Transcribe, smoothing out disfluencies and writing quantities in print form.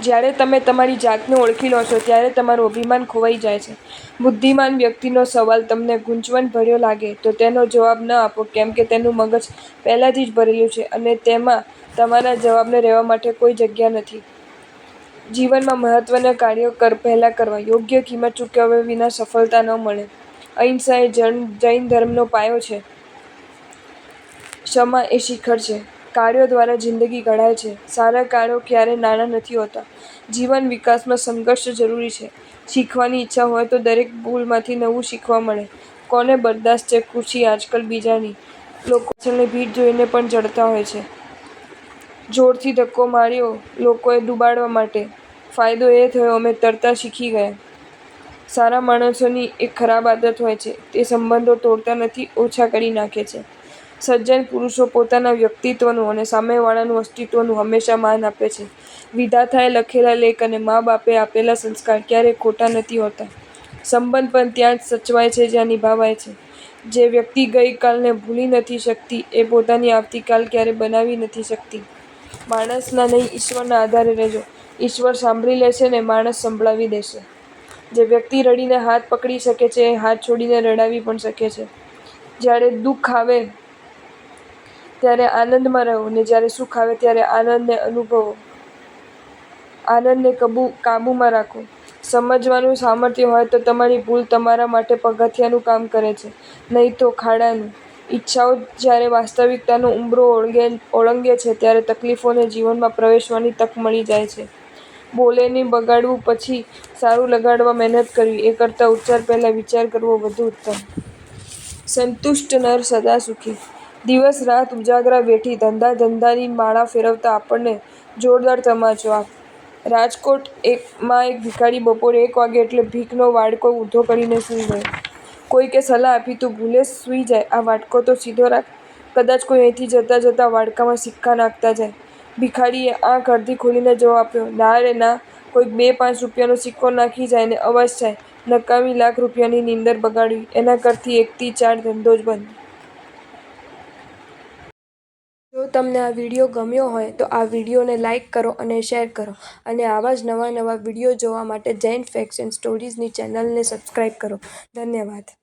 જ્યારે તમે તમારી જાતને ઓળખી લો છો ત્યારે તમારું અભિમાન ખોવાઈ જાય છે. બુદ્ધિમાન વ્યક્તિનો સવાલ તમને ગૂંચવણભર્યો લાગે તો તેનો જવાબ ન આપો, કેમ કે તેનું મગજ પહેલાથી જ ભરેલું છે અને તેમાં તમારા જવાબને રહેવા માટે કોઈ જગ્યા નથી. જીવનમાં મહત્વના કાર્યો પહેલા કરવા. યોગ્ય કિંમત ચૂકવ્યા વિના સફળતા ન મળે. અહિંસા એ જૈન ધર્મનો પાયો છે. ક્ષમા એ શિખર છે. કાર્યો દ્વારા જિંદગી ઘડાય છે. સારા કાર્યો ક્યારેય નાના નથી હોતા. જીવન વિકાસમાં સંઘર્ષ જરૂરી છે. શીખવાની ઈચ્છા હોય તો દરેક ભૂલમાંથી નવું શીખવા મળે. કોને બરદાસ્ત છે ખુશી આજકાલ બીજાની? લોકો પાછળની ભીડ જોઈને પણ જડતા હોય છે. જોરથી ધક્કો માર્યો લોકોએ દુબાડવા માટે. ફાયદો એ થયો અમે તરતા શીખી ગયા. સારા માણસોની એક ખરાબ આદત હોય છે. તે સંબંધો તોડતા નથી, ઓછા કરી નાખે છે. સજ્જન પુરુષો પોતાના વ્યક્તિત્વનું અને સામેવાળાનું અસ્તિત્વનું હંમેશા માન આપે છે. વિધાતાએ લખેલા લેખ અને મા-બાપે આપેલા સંસ્કાર ક્યારેય ખોટા નથી હોતા. સંબંધ પણ ત્યાં જ સચવાય છે જ્યાં નિભાવાય છે. જે વ્યક્તિ ગઈકાલને ભૂલી નથી શકતી એ પોતાની આવતીકાલ ક્યારેય બનાવી નથી શકતી. માણસના નહીં, ઈશ્વરના આધારે રહેજો. ઈશ્વર સાંભળી લેશે ને માણસ સંભળાવી દેશે. જે વ્યક્તિ રડીને હાથ પકડી શકે છે એ હાથ છોડીને રડાવી પણ શકે છે. જ્યારે દુઃખ આવે ત્યારે આનંદમાં રહો ને જ્યારે સુખ આવે ત્યારે આનંદને અનુભવો. આનંદને કાબૂમાં રાખો. સમજવાનું સામર્થ્ય હોય તો તમારી ભૂલ તમારા માટે પગથિયાનું કામ કરે છે, નહીં તો ખાડાનું. ઈચ્છાઓ જ્યારે વાસ્તવિકતાનો ઉંબરો ઓળંગે છે ત્યારે તકલીફોને જીવનમાં પ્રવેશવાની તક મળી જાય છે. બોલે નહીં બગાડવું, પછી સારું લગાડવા મહેનત કરવી એ કરતાં ઉચ્ચાર પહેલાં વિચાર કરવો વધુ ઉત્તમ. સંતુષ્ટ નર સદા સુખી. દિવસ રાત ઉજાગરા વેઠી ધંધાની માળા ફેરવતા આપણને જોરદાર તમાચો આપ. રાજકોટમાં એક ભિખારી બપોરે 1 વાગે એટલે ભીખનો વાડકો ઊંધો કરીને સૂઈ ગયો. કોઈકે સલાહ આપી, તું ભૂલે સૂઈ જાય, આ વાડકો તો સીધો રાખ. કદાચ કોઈ અહીંથી જતાં જતાં વાડકામાં સિક્કા નાખતા જાય. ભિખારીએ આંખ અડધી ખોલીને જવાબ આપ્યો, ના રે ના, કોઈક 2-5 રૂપિયાનો સિક્કો નાખી જાય ને અવાજ થાય. નકામી લાખ રૂપિયાની નીંદર બગાડવી એના કરતાં 1 થી 4 ધંધો જ બંધ. જો તમને આ વિડીયો ગમ્યો હોય તો આ વિડીયોને લાઈક કરો અને શેર કરો અને આવા જ નવા વિડીયો જોવા માટે જૈન ફેક્ટ્સ એન્ડ સ્ટોરીઝની ચેનલને સબસ્ક્રાઈબ કરો. ધન્યવાદ.